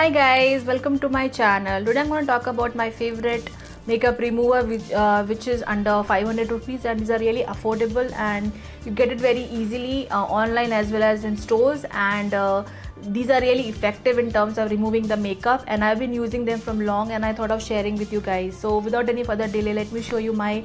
Hi guys, welcome to my channel. Today I'm going to talk about my favorite makeup remover which is under 500 rupees, and these are really affordable and you get it very easily online as well as in stores, and these are really effective in terms of removing the makeup, and I've been using them from long and I thought of sharing with you guys. So without any further delay, let me show you my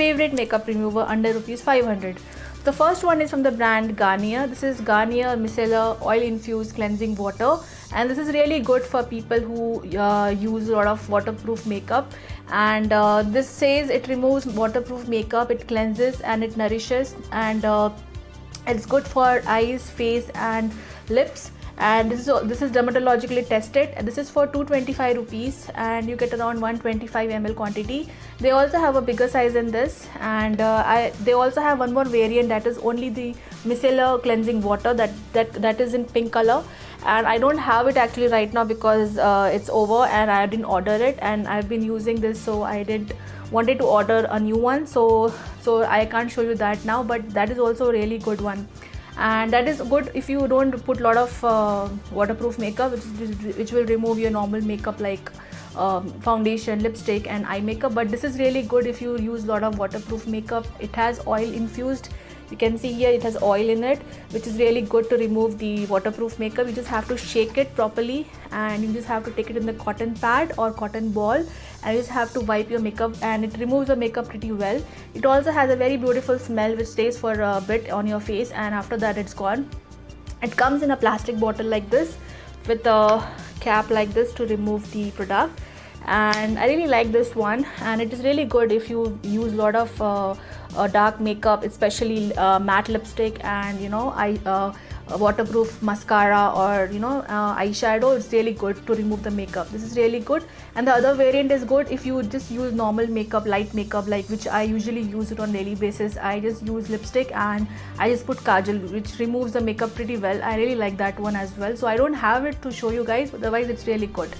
favorite makeup remover under rupees 500. The first one is from the brand Garnier. This is Garnier Micellar Oil Infused Cleansing Water, and this is really good for people who use a lot of waterproof makeup. And this says it removes waterproof makeup, it cleanses and it nourishes, and it's good for eyes, face and lips. And this is dermatologically tested. This is for 225 rupees and you get around 125 ml quantity. They also have a bigger size in this, and they also have one more variant that is only the micellar cleansing water that is in pink color, and I don't have it actually right now because it's over and I didn't order it, and I've been using this, so I didn't wanted to order a new one, so I can't show you that now, but that is also a really good one. And that is good if you don't put a lot of waterproof makeup, which will remove your normal makeup like foundation, lipstick and eye makeup. But this is really good if you use a lot of waterproof makeup. It has oil infused. You can see here it has oil in it, which is really good to remove the waterproof makeup. You just have to shake it properly, and you just have to take it in the cotton pad or cotton ball, and you just have to wipe your makeup, and it removes the makeup pretty well. It also has a very beautiful smell which stays for a bit on your face, and after that it's gone. It comes in a plastic bottle like this with a cap like this to remove the product, and I really like this one, and it is really good if you use a lot of dark makeup, especially matte lipstick and waterproof mascara or eyeshadow. It's really good to remove the makeup. This is really good. And the other variant is good if you just use normal makeup, light makeup, like which I usually use it on daily basis. I just use lipstick and I just put kajal, which removes the makeup pretty well. I really like that one as well, so I don't have it to show you guys, but otherwise it's really good.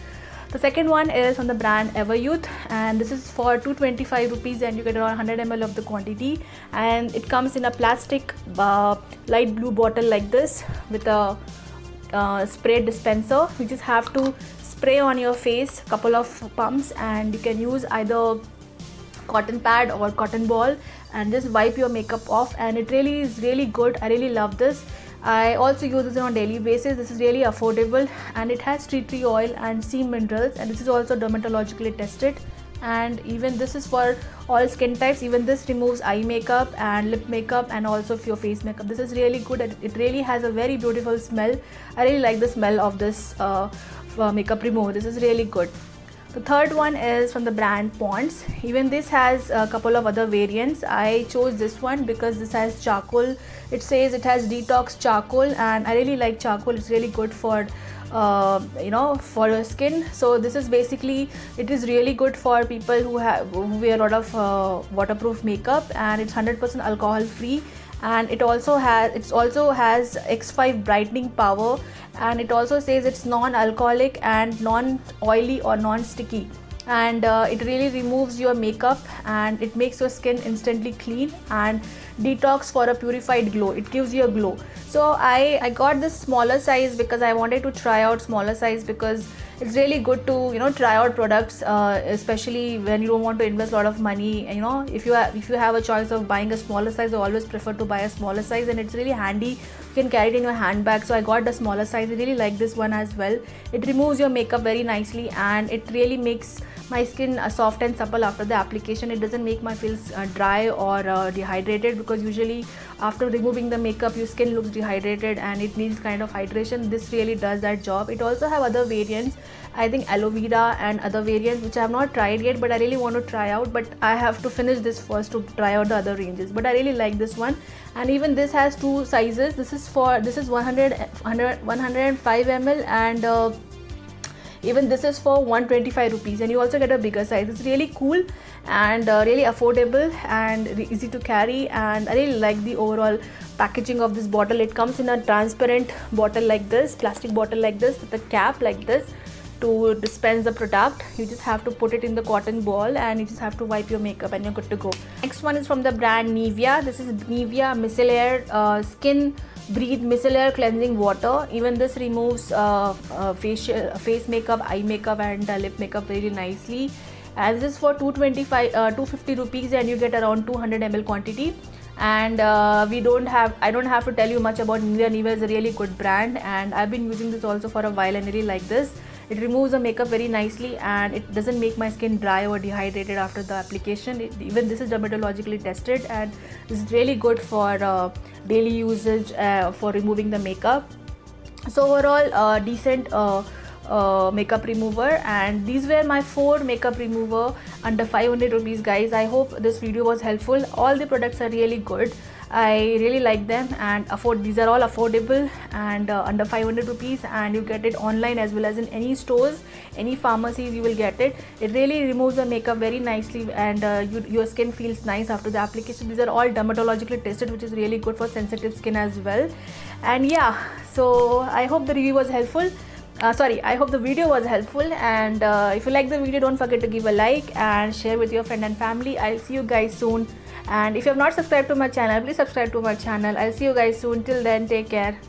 The second one is from the brand Everyuth, and this is for 225 rupees and you get around 100 ml of the quantity, and it comes in a plastic light blue bottle like this with a spray dispenser. You just have to spray on your face couple of pumps, and you can use either cotton pad or cotton ball and just wipe your makeup off, and it really is really good. I really love this. I also use this on a daily basis. This is really affordable, and it has tea tree oil and sea minerals, and this is also dermatologically tested, and even this is for all skin types. Even this removes eye makeup and lip makeup and also your face makeup. This is really good. It really has a very beautiful smell. I really like the smell of this makeup remover. This is really good. The third one is from the brand Ponds. Even this has a couple of other variants. I chose this one because this has charcoal. It says it has detox charcoal, and I really like charcoal. It's really good for for your skin. So this is basically, it is really good for people who wear a lot of waterproof makeup, and it's 100% alcohol free, and it also has X5 brightening power, and it also says it's non-alcoholic and non-oily or non-sticky, and it really removes your makeup, and it makes your skin instantly clean and detox for a purified glow. It gives you a glow. So I got this smaller size because I wanted to try out smaller size, because it's really good to try out products, especially when you don't want to invest a lot of money. If you have a choice of buying a smaller size, I always prefer to buy a smaller size, and it's really handy. You can carry it in your handbag, so I got the smaller size. I really like this one as well. It removes your makeup very nicely, and it really makes my skin soft and supple after the application. It doesn't make my face dry or dehydrated, because usually after removing the makeup your skin looks dehydrated and it needs kind of hydration. This really does that job. It also have other variants, I think aloe vera and other variants, which I have not tried yet, but I really want to try out. But I have to finish this first to try out the other ranges. But I really like this one, and even this has two sizes. This is 105 ml, and even this is for 125 rupees, and you also get a bigger size. It's really cool and really affordable and easy to carry, and I really like the overall packaging of this bottle. It comes in a transparent bottle like this, plastic bottle like this, with a cap like this to dispense the product. You just have to put it in the cotton ball, and you just have to wipe your makeup and you're good to go. Next one is from the brand Nivea. This is Nivea Micellar Skin Breathe micellar cleansing water. Even this removes face makeup, eye makeup and lip makeup very nicely. And this is for 250 rupees, and you get around 200 ml quantity. And I don't have to tell you much about Nivea. Nivea is a really good brand, and I've been using this also for a while and really like this. It removes the makeup very nicely, and it doesn't make my skin dry or dehydrated after the application. Even this is dermatologically tested, and this is really good for daily usage for removing the makeup. So overall, decent makeup remover. And these were my 4 makeup remover under 500 rupees, guys. I hope this video was helpful. All the products are really good. I really like them, and these are all affordable and under 500 rupees, and you get it online as well as in any stores, any pharmacies you will get it. It really removes the makeup very nicely, and your skin feels nice after the application. These are all dermatologically tested, which is really good for sensitive skin as well. And yeah, so I hope the review was helpful. I hope the video was helpful, and if you like the video, don't forget to give a like and share with your friend and family. I'll see you guys soon, and if you have not subscribed to my channel, please subscribe to my channel. I'll see you guys soon. Till then, take care.